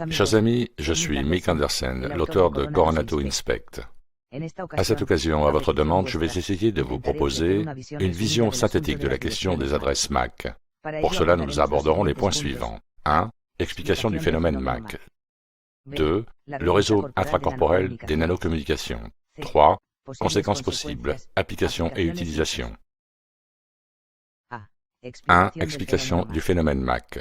Chers amis, je suis Mick Andersen, l'auteur de Coronato Inspect. À cette occasion, à votre demande, je vais essayer de vous proposer une vision synthétique de la question des adresses MAC. Pour cela, nous aborderons les points suivants. 1. Explication du phénomène MAC. 2. Le réseau intracorporel des nanocommunications. 3. Conséquences possibles, applications et utilisation. 1. Explication du phénomène MAC.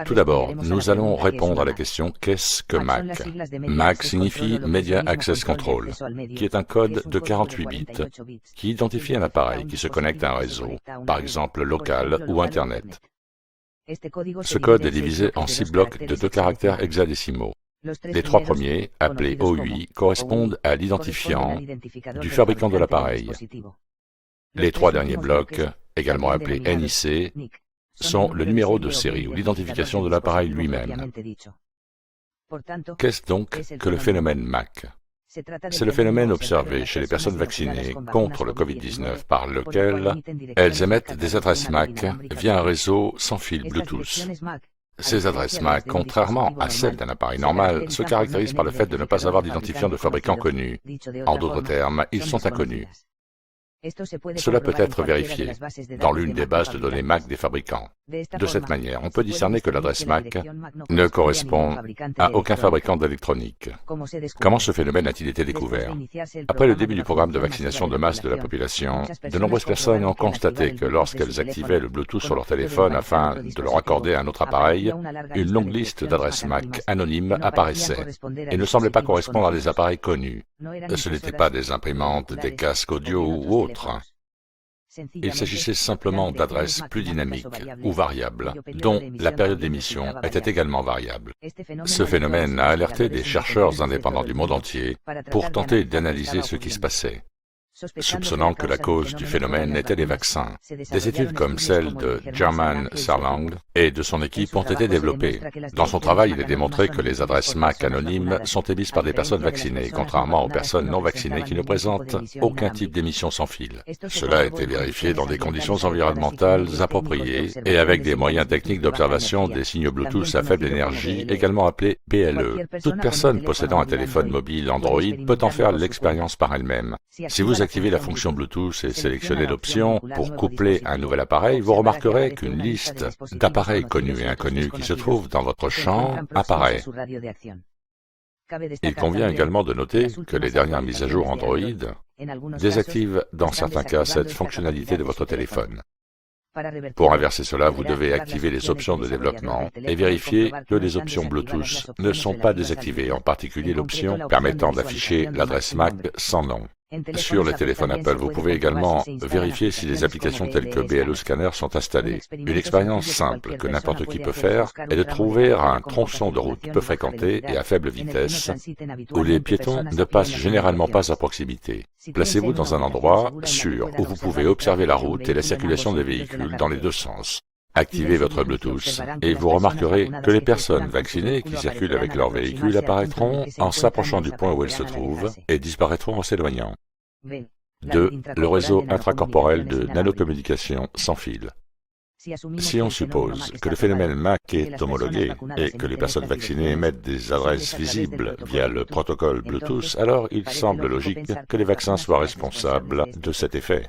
Tout d'abord, nous allons répondre à la question « Qu'est-ce que MAC ?» MAC signifie Media Access Control, qui est un code de 48 bits qui identifie un appareil qui se connecte à un réseau, par exemple local ou Internet. Ce code est divisé en 6 blocs de 2 caractères hexadécimaux. Les 3 premiers, appelés OUI, correspondent à l'identifiant du fabricant de l'appareil. Les 3 derniers blocs, également appelés NIC, sont le numéro de série ou l'identification de l'appareil lui-même. Qu'est-ce donc que le phénomène MAC? C'est le phénomène observé chez les personnes vaccinées contre le Covid-19 par lequel elles émettent des adresses MAC via un réseau sans fil Bluetooth. Ces adresses MAC, contrairement à celles d'un appareil normal, se caractérisent par le fait de ne pas avoir d'identifiant de fabricant connu. En d'autres termes, ils sont inconnus. Cela peut être vérifié dans l'une des bases de données MAC des fabricants. De cette manière, on peut discerner que l'adresse MAC ne correspond à aucun fabricant d'électronique. Comment ce phénomène a-t-il été découvert? Après le début du programme de vaccination de masse de la population, de nombreuses personnes ont constaté que lorsqu'elles activaient le Bluetooth sur leur téléphone afin de le raccorder à un autre appareil, une longue liste d'adresses MAC anonymes apparaissait et ne semblait pas correspondre à des appareils connus. Ce n'étaient pas des imprimantes, des casques audio ou autres. Il s'agissait simplement d'adresses plus dynamiques ou variables, dont la période d'émission était également variable. Ce phénomène a alerté des chercheurs indépendants du monde entier pour tenter d'analyser ce qui se passait, soupçonnant que la cause du phénomène était les vaccins. Des études comme celle de German Sarlang et de son équipe ont été développées. Dans son travail, il est démontré que les adresses MAC anonymes sont émises par des personnes vaccinées, contrairement aux personnes non vaccinées qui ne présentent aucun type d'émission sans fil. Cela a été vérifié dans des conditions environnementales appropriées et avec des moyens techniques d'observation des signaux Bluetooth à faible énergie, également appelés PLE. Toute personne possédant un téléphone mobile Android peut en faire l'expérience par elle-même. Si vous activez la fonction Bluetooth et sélectionnez l'option pour coupler un nouvel appareil, vous remarquerez qu'une liste d'appareils connus et inconnus qui se trouvent dans votre champ apparaît. Il convient également de noter que les dernières mises à jour Android désactivent dans certains cas cette fonctionnalité de votre téléphone. Pour inverser cela, vous devez activer les options de développement et vérifier que les options Bluetooth ne sont pas désactivées, en particulier l'option permettant d'afficher l'adresse MAC sans nom. Sur les téléphones Apple, vous pouvez également vérifier si les applications telles que BLE Scanner sont installées. Une expérience simple que n'importe qui peut faire est de trouver un tronçon de route peu fréquenté et à faible vitesse, où les piétons ne passent généralement pas à proximité. Placez-vous dans un endroit sûr où vous pouvez observer la route et la circulation des véhicules dans les deux sens. Activez votre Bluetooth et vous remarquerez que les personnes vaccinées qui circulent avec leur véhicule apparaîtront en s'approchant du point où elles se trouvent et disparaîtront en s'éloignant. 2. Le réseau intracorporel de nanocommunications sans fil. Si on suppose que le phénomène MAC est homologué et que les personnes vaccinées émettent des adresses visibles via le protocole Bluetooth, alors il semble logique que les vaccins soient responsables de cet effet.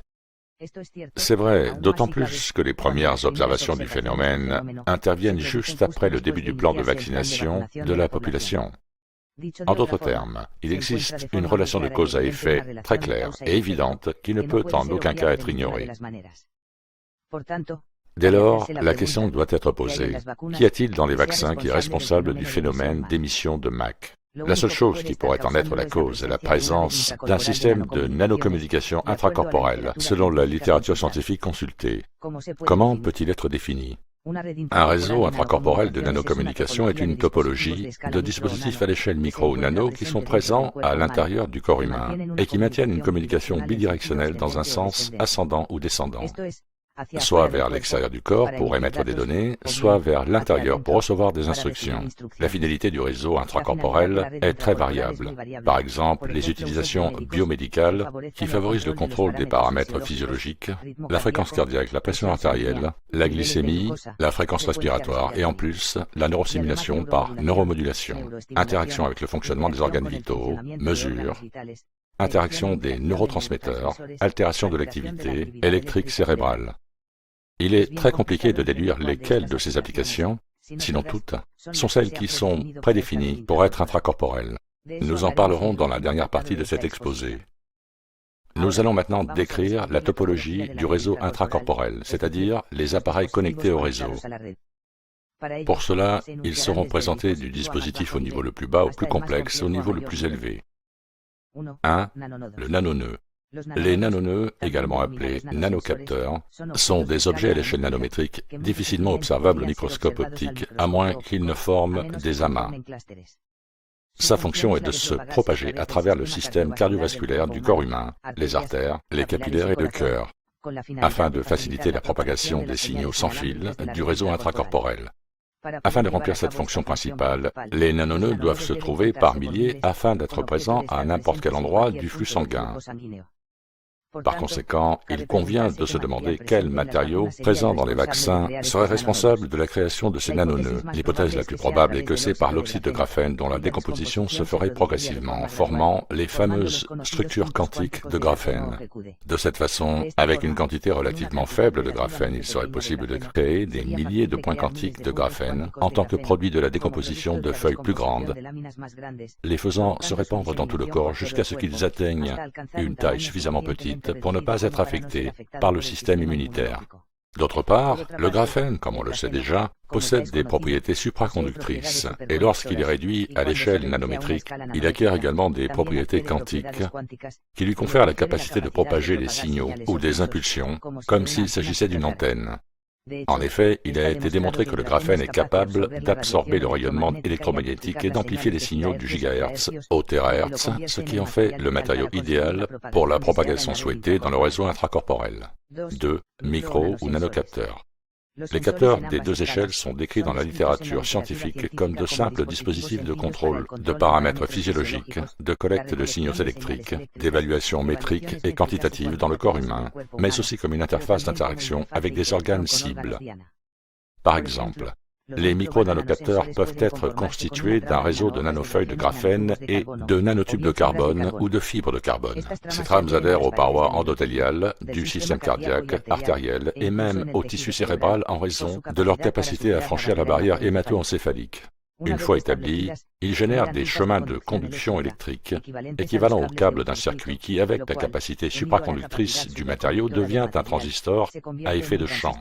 C'est vrai, d'autant plus que les premières observations du phénomène interviennent juste après le début du plan de vaccination de la population. En d'autres termes, il existe une relation de cause à effet très claire et évidente qui ne peut en aucun cas être ignorée. Dès lors, la question doit être posée. Qu'y a-t-il dans les vaccins qui est responsable du phénomène d'émission de MAC? La seule chose qui pourrait en être la cause est la présence d'un système de nanocommunication intracorporelle, selon la littérature scientifique consultée. Comment peut-il être défini? Un réseau intracorporel de nanocommunication est une topologie de dispositifs à l'échelle micro ou nano qui sont présents à l'intérieur du corps humain et qui maintiennent une communication bidirectionnelle dans un sens ascendant ou descendant. soit vers l'extérieur du corps pour émettre des données, soit vers l'intérieur pour recevoir des instructions. La finalité du réseau intracorporel est très variable. Par exemple, les utilisations biomédicales qui favorisent le contrôle des paramètres physiologiques, la fréquence cardiaque, la pression artérielle, la glycémie, la fréquence respiratoire et en plus, la neurostimulation par neuromodulation, interaction avec le fonctionnement des organes vitaux, mesures, interaction des neurotransmetteurs, altération de l'activité électrique cérébrale. Il est très compliqué de déduire lesquelles de ces applications, sinon toutes, sont celles qui sont prédéfinies pour être intracorporelles. Nous en parlerons dans la dernière partie de cet exposé. Nous allons maintenant décrire la topologie du réseau intracorporel, c'est-à-dire les appareils connectés au réseau. Pour cela, ils seront présentés du dispositif au niveau le plus bas au plus complexe, au niveau le plus élevé. 1. Le nanonœud. Les nanonœuds, également appelés nanocapteurs, sont des objets à l'échelle nanométrique difficilement observables au microscope optique, à moins qu'ils ne forment des amas. Sa fonction est de se propager à travers le système cardiovasculaire du corps humain, les artères, les capillaires et le cœur, afin de faciliter la propagation des signaux sans fil du réseau intracorporel. Afin de remplir cette fonction principale, les nanonœuds doivent se trouver par milliers afin d'être présents à n'importe quel endroit du flux sanguin. Par conséquent, il convient de se demander quels matériaux présents dans les vaccins seraient responsables de la création de ces nanonœuds. L'hypothèse la plus probable est que c'est par l'oxyde de graphène dont la décomposition se ferait progressivement, formant les fameuses structures quantiques de graphène. De cette façon, avec une quantité relativement faible de graphène, il serait possible de créer des milliers de points quantiques de graphène en tant que produit de la décomposition de feuilles plus grandes, les faisant se répandre dans tout le corps jusqu'à ce qu'ils atteignent une taille suffisamment petite pour ne pas être affecté par le système immunitaire. D'autre part, le graphène, comme on le sait déjà, possède des propriétés supraconductrices, et lorsqu'il est réduit à l'échelle nanométrique, il acquiert également des propriétés quantiques qui lui confèrent la capacité de propager des signaux ou des impulsions, comme s'il s'agissait d'une antenne. En effet, il a été démontré que le graphène est capable d'absorber le rayonnement électromagnétique et d'amplifier les signaux du gigahertz au terahertz, ce qui en fait le matériau idéal pour la propagation souhaitée dans le réseau intracorporel. 2. Micro ou nanocapteurs. Les capteurs des deux échelles sont décrits dans la littérature scientifique comme de simples dispositifs de contrôle de paramètres physiologiques, de collecte de signaux électriques, d'évaluation métrique et quantitative dans le corps humain, mais aussi comme une interface d'interaction avec des organes cibles. Par exemple, les micro-nanocapteurs peuvent être constitués d'un réseau de nanofeuilles de graphène et de nanotubes de carbone ou de fibres de carbone. Ces trames adhèrent aux parois endothéliales du système cardiaque, artériel et même au tissu cérébral en raison de leur capacité à franchir la barrière hémato-encéphalique. Une fois établis, ils génèrent des chemins de conduction électrique équivalents aux câbles d'un circuit qui, avec la capacité supraconductrice du matériau, devient un transistor à effet de champ.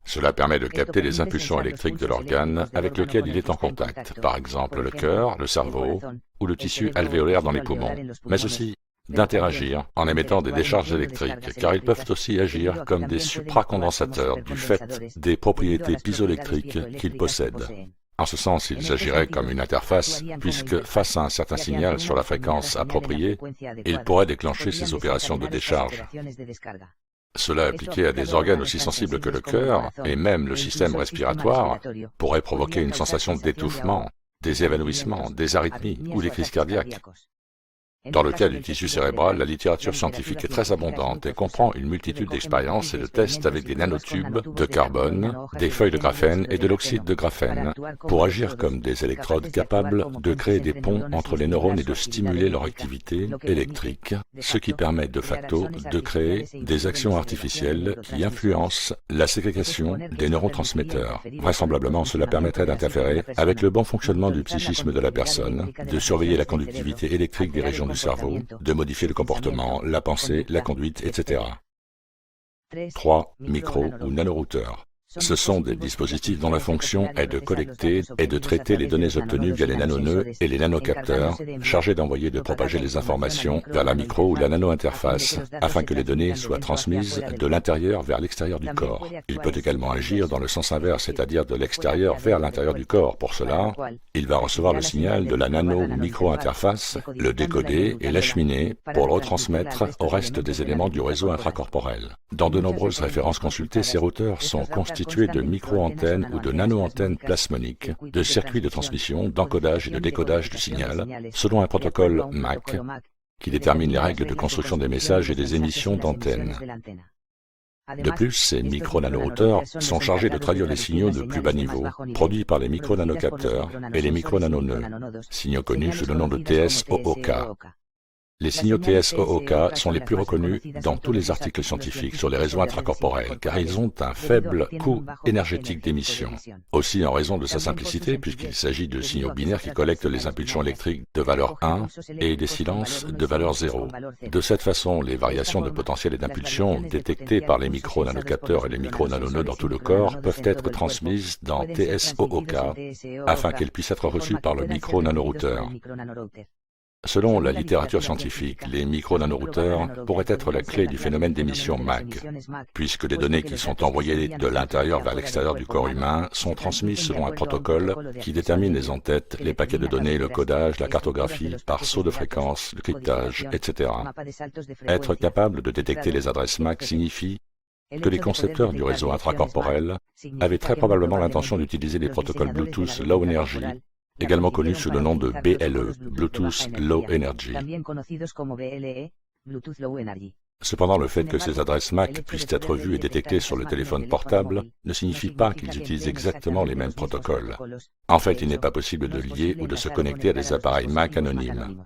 Cela permet de capter les impulsions électriques de l'organe avec lequel il est en contact, par exemple le cœur, le cerveau ou le tissu alvéolaire dans les poumons, mais aussi d'interagir en émettant des décharges électriques, car ils peuvent aussi agir comme des supracondensateurs du fait des propriétés piézoélectriques qu'ils possèdent. En ce sens, ils agiraient comme une interface, puisque face à un certain signal sur la fréquence appropriée, ils pourraient déclencher ces opérations de décharge. Cela appliqué à des organes aussi sensibles que le cœur, et même le système respiratoire, pourrait provoquer une sensation d'étouffement, des évanouissements, des arythmies ou des crises cardiaques. Dans le cas du tissu cérébral, la littérature scientifique est très abondante et comprend une multitude d'expériences et de tests avec des nanotubes de carbone, des feuilles de graphène et de l'oxyde de graphène, pour agir comme des électrodes capables de créer des ponts entre les neurones et de stimuler leur activité électrique, ce qui permet de facto de créer des actions artificielles qui influencent la ségrégation des neurotransmetteurs. Vraisemblablement, cela permettrait d'interférer avec le bon fonctionnement du psychisme de la personne, de surveiller la conductivité électrique des régions du cerveau, de modifier le comportement, la pensée, la conduite, etc. 3. Micro ou nanorouteurs. Ce sont des dispositifs dont la fonction est de collecter et de traiter les données obtenues via les nanonœuds et les nanocapteurs, chargés d'envoyer et de propager les informations vers la micro ou la nano-interface, afin que les données soient transmises de l'intérieur vers l'extérieur du corps. Il peut également agir dans le sens inverse, c'est-à-dire de l'extérieur vers l'intérieur du corps. Pour cela, il va recevoir le signal de la nano ou micro-interface, le décoder et l'acheminer pour le retransmettre au reste des éléments du réseau intracorporel. Dans de nombreuses références consultées, ces routeurs sont constitués de micro-antennes ou de nano-antennes plasmoniques, de circuits de transmission, d'encodage et de décodage du signal, selon un protocole MAC, qui détermine les règles de construction des messages et des émissions d'antennes. De plus, ces micro-nanorouteurs sont chargés de traduire les signaux de plus bas niveau, produits par les micro-nanocapteurs et les micro-nanonœuds, signaux connus sous le nom de TSOOK. Les signaux TSOOK sont les plus reconnus dans tous les articles scientifiques sur les réseaux intracorporels, car ils ont un faible coût énergétique d'émission. Aussi en raison de sa simplicité, puisqu'il s'agit de signaux binaires qui collectent les impulsions électriques de valeur 1 et des silences de valeur 0. De cette façon, les variations de potentiel et d'impulsion détectées par les micro-nanocapteurs et les micro-nanonœuds dans tout le corps peuvent être transmises dans TSOOK afin qu'elles puissent être reçues par le micro-nanorouteur. Selon la littérature scientifique, les micro-nanorouteurs pourraient être la clé du phénomène d'émission MAC, puisque les données qui sont envoyées de l'intérieur vers l'extérieur du corps humain sont transmises selon un protocole qui détermine les entêtes, les paquets de données, le codage, la cartographie par saut de fréquence, le cryptage, etc. Être capable de détecter les adresses MAC signifie que les concepteurs du réseau intracorporel avaient très probablement l'intention d'utiliser les protocoles Bluetooth Low Energy, également connu sous le nom de BLE, Bluetooth Low Energy. Cependant, le fait que ces adresses MAC puissent être vues et détectées sur le téléphone portable ne signifie pas qu'ils utilisent exactement les mêmes protocoles. En fait, il n'est pas possible de lier ou de se connecter à des appareils MAC anonymes.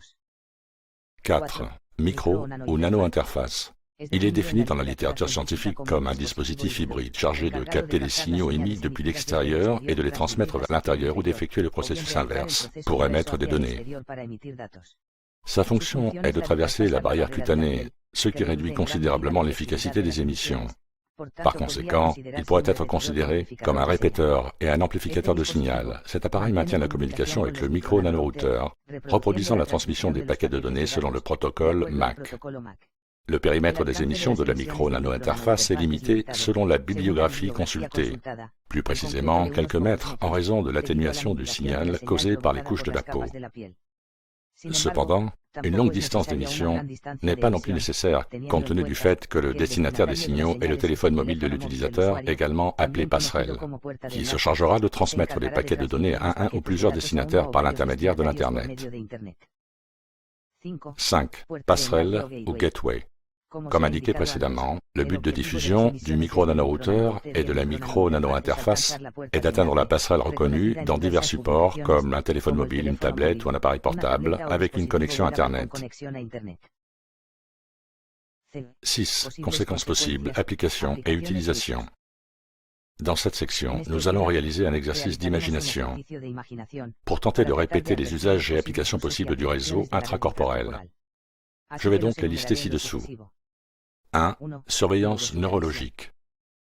4. Micro ou nano-interface. Il est défini dans la littérature scientifique comme un dispositif hybride chargé de capter les signaux émis depuis l'extérieur et de les transmettre vers l'intérieur ou d'effectuer le processus inverse pour émettre des données. Sa fonction est de traverser la barrière cutanée, ce qui réduit considérablement l'efficacité des émissions. Par conséquent, il pourrait être considéré comme un répéteur et un amplificateur de signal. Cet appareil maintient la communication avec le micro-nanorouteur, reproduisant la transmission des paquets de données selon le protocole MAC. Le périmètre des émissions de la micro-nano-interface est limité selon la bibliographie consultée, plus précisément quelques mètres en raison de l'atténuation du signal causée par les couches de la peau. Cependant, une longue distance d'émission n'est pas non plus nécessaire compte tenu du fait que le destinataire des signaux est le téléphone mobile de l'utilisateur, également appelé passerelle, qui se chargera de transmettre les paquets de données à un ou plusieurs destinataires par l'intermédiaire de l'Internet. 5. Passerelle ou gateway. Comme indiqué précédemment, le but de diffusion du micro-nanorouteur et de la micro-nano-interface est d'atteindre la passerelle reconnue dans divers supports comme un téléphone mobile, une tablette ou un appareil portable avec une connexion Internet. 6. Conséquences possibles, applications et utilisations. Dans cette section, nous allons réaliser un exercice d'imagination pour tenter de répéter les usages et applications possibles du réseau intracorporel. Je vais donc les lister ci-dessous. 1. Surveillance neurologique.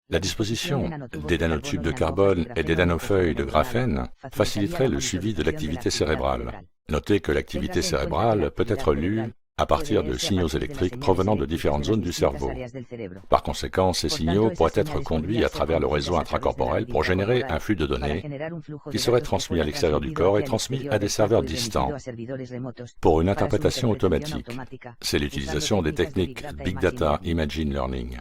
La disposition des nanotubes de carbone et des nanofeuilles de graphène faciliterait le suivi de l'activité cérébrale. Notez que l'activité cérébrale peut être lue à partir de signaux électriques provenant de différentes zones du cerveau. Par conséquent, ces signaux pourraient être conduits à travers le réseau intracorporel pour générer un flux de données qui serait transmis à l'extérieur du corps et transmis à des serveurs distants pour une interprétation automatique. C'est l'utilisation des techniques Big Data Imagine Learning.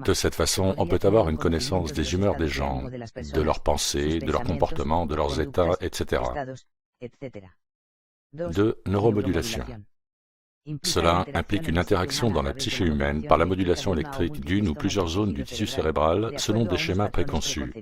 De cette façon, on peut avoir une connaissance des humeurs des gens, de leurs pensées, de leurs comportements, de leurs états, etc. 2. Neuromodulation. Cela implique une interaction dans la psyché humaine par la modulation électrique d'une ou plusieurs zones du tissu cérébral selon des schémas préconçus.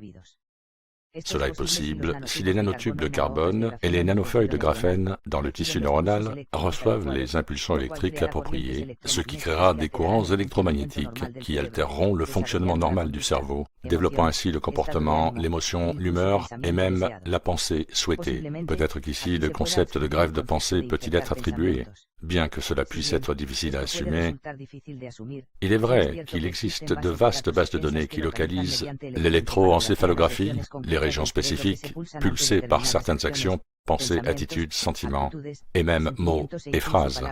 Cela est possible si les nanotubes de carbone et les nanofeuilles de graphène dans le tissu neuronal reçoivent les impulsions électriques appropriées, ce qui créera des courants électromagnétiques qui altéreront le fonctionnement normal du cerveau, développant ainsi le comportement, l'émotion, l'humeur et même la pensée souhaitée. Peut-être qu'ici le concept de grève de pensée peut-il être attribué. Bien que cela puisse être difficile à assumer, il est vrai qu'il existe de vastes bases de données qui localisent l'électroencéphalographie, les régions spécifiques, pulsées par certaines actions, pensées, attitudes, sentiments, et même mots et phrases.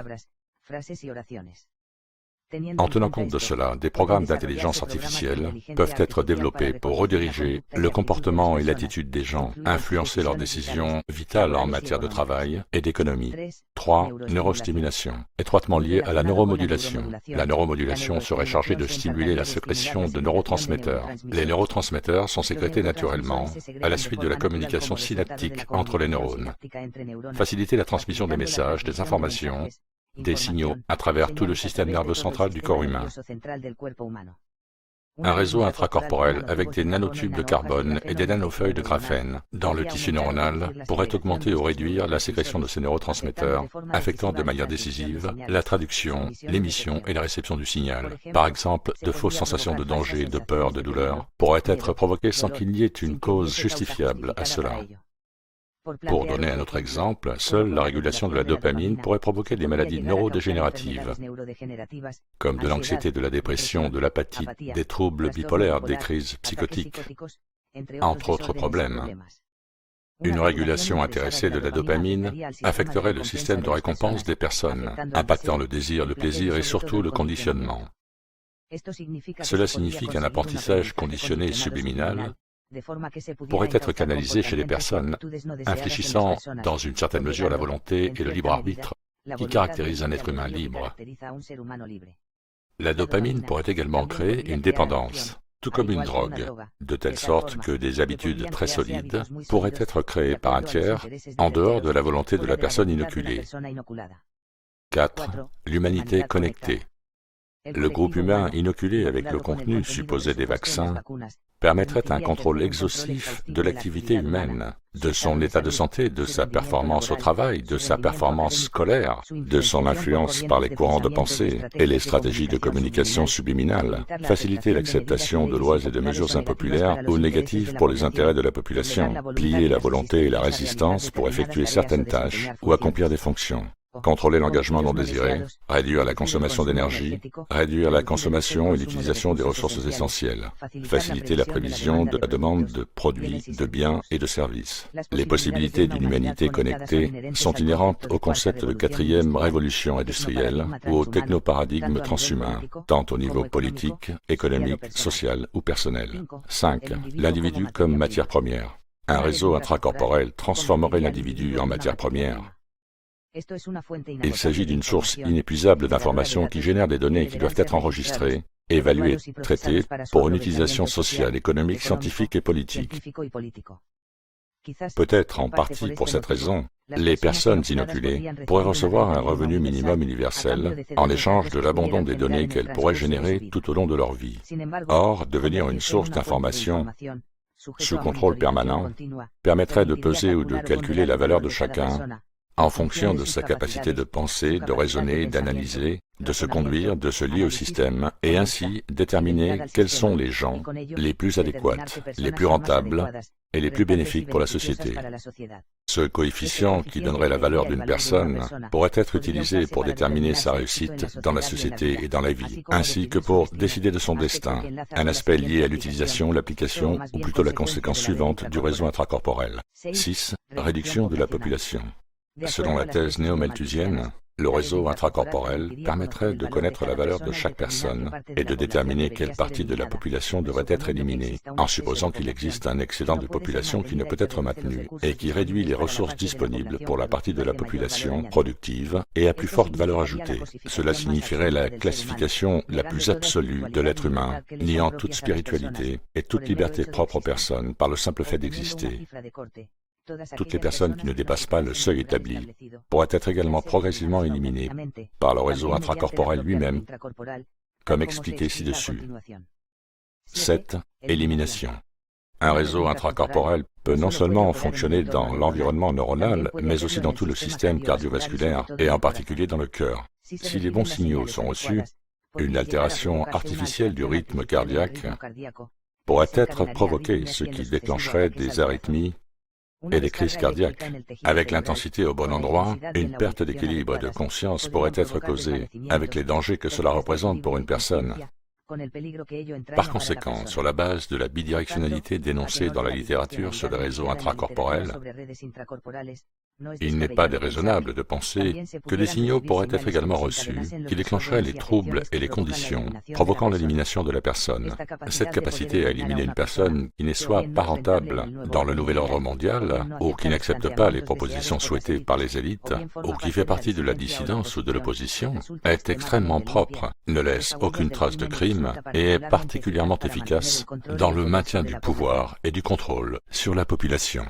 En tenant compte de cela, des programmes d'intelligence artificielle peuvent être développés pour rediriger le comportement et l'attitude des gens, influencer leurs décisions vitales en matière de travail et d'économie. 3. Neurostimulation, étroitement liée à la neuromodulation. La neuromodulation serait chargée de stimuler la sécrétion de neurotransmetteurs. Les neurotransmetteurs sont sécrétés naturellement à la suite de la communication synaptique entre les neurones. Faciliter la transmission des messages, des informations, des signaux à travers tout le système nerveux central du corps humain. Un réseau intracorporel avec des nanotubes de carbone et des nanofeuilles de graphène dans le tissu neuronal pourrait augmenter ou réduire la sécrétion de ces neurotransmetteurs, affectant de manière décisive la traduction, l'émission et la réception du signal. Par exemple, de fausses sensations de danger, de peur, de douleur pourraient être provoquées sans qu'il y ait une cause justifiable à cela. Pour donner un autre exemple, seule la régulation de la dopamine pourrait provoquer des maladies neurodégénératives, comme de l'anxiété, de la dépression, de l'apathie, des troubles bipolaires, des crises psychotiques, entre autres problèmes. Une régulation intéressée de la dopamine affecterait le système de récompense des personnes, impactant le désir, le plaisir et surtout le conditionnement. Cela signifie qu'un apprentissage conditionné et subliminal pourrait être canalisé chez les personnes, infléchissant dans une certaine mesure la volonté et le libre arbitre qui caractérisent un être humain libre. La dopamine pourrait également créer une dépendance, tout comme une drogue, de telle sorte que des habitudes très solides pourraient être créées par un tiers en dehors de la volonté de la personne inoculée. 4. L'humanité connectée. Le groupe humain inoculé avec le contenu supposé des vaccins permettrait un contrôle exhaustif de l'activité humaine, de son état de santé, de sa performance au travail, de sa performance scolaire, de son influence par les courants de pensée et les stratégies de communication subliminales, faciliter l'acceptation de lois et de mesures impopulaires ou négatives pour les intérêts de la population, plier la volonté et la résistance pour effectuer certaines tâches ou accomplir des fonctions. Contrôler l'engagement non désiré, réduire la consommation d'énergie, réduire la consommation et l'utilisation des ressources essentielles, faciliter la prévision de la demande de produits, de biens et de services. Les possibilités d'une humanité connectée sont inhérentes au concept de quatrième révolution industrielle ou au technoparadigme transhumain, tant au niveau politique, économique, social ou personnel. 5. L'individu comme matière première. Un réseau intracorporel transformerait l'individu en matière première. Il s'agit d'une source inépuisable d'informations qui génère des données qui doivent être enregistrées, évaluées, traitées pour une utilisation sociale, économique, scientifique et politique. Peut-être en partie pour cette raison, les personnes inoculées pourraient recevoir un revenu minimum universel en échange de l'abandon des données qu'elles pourraient générer tout au long de leur vie. Or, devenir une source d'information sous contrôle permanent permettrait de peser ou de calculer la valeur de chacun en fonction de sa capacité de penser, de raisonner, d'analyser, de se conduire, de se lier au système, et ainsi déterminer quels sont les gens les plus adéquats, les plus rentables et les plus bénéfiques pour la société. Ce coefficient qui donnerait la valeur d'une personne pourrait être utilisé pour déterminer sa réussite dans la société et dans la vie, ainsi que pour décider de son destin, un aspect lié à l'utilisation, l'application, ou plutôt la conséquence suivante du réseau intracorporel. 6. Réduction de la population. Selon la thèse néo-malthusienne, le réseau intracorporel permettrait de connaître la valeur de chaque personne et de déterminer quelle partie de la population devrait être éliminée, en supposant qu'il existe un excédent de population qui ne peut être maintenu et qui réduit les ressources disponibles pour la partie de la population productive et à plus forte valeur ajoutée. Cela signifierait la classification la plus absolue de l'être humain, niant toute spiritualité et toute liberté propre aux personnes par le simple fait d'exister. Toutes les personnes qui ne dépassent pas le seuil établi pourraient être également progressivement éliminées par le réseau intracorporel lui-même, comme expliqué ci-dessus. 7. Élimination. Un réseau intracorporel peut non seulement fonctionner dans l'environnement neuronal, mais aussi dans tout le système cardiovasculaire, et en particulier dans le cœur. Si les bons signaux sont reçus, une altération artificielle du rythme cardiaque pourrait être provoquée, ce qui déclencherait des arythmies et des crises cardiaques. Avec l'intensité au bon endroit, une perte d'équilibre et de conscience pourrait être causée, avec les dangers que cela représente pour une personne. Par conséquent, sur la base de la bidirectionnalité dénoncée dans la littérature sur les réseaux intracorporels, il n'est pas déraisonnable de penser que des signaux pourraient être également reçus qui déclencheraient les troubles et les conditions provoquant l'élimination de la personne. Cette capacité à éliminer une personne qui n'est soit pas rentable dans le nouvel ordre mondial, ou qui n'accepte pas les propositions souhaitées par les élites, ou qui fait partie de la dissidence ou de l'opposition, est extrêmement propre, ne laisse aucune trace de crime et est particulièrement efficace dans le maintien du pouvoir et du contrôle sur la population.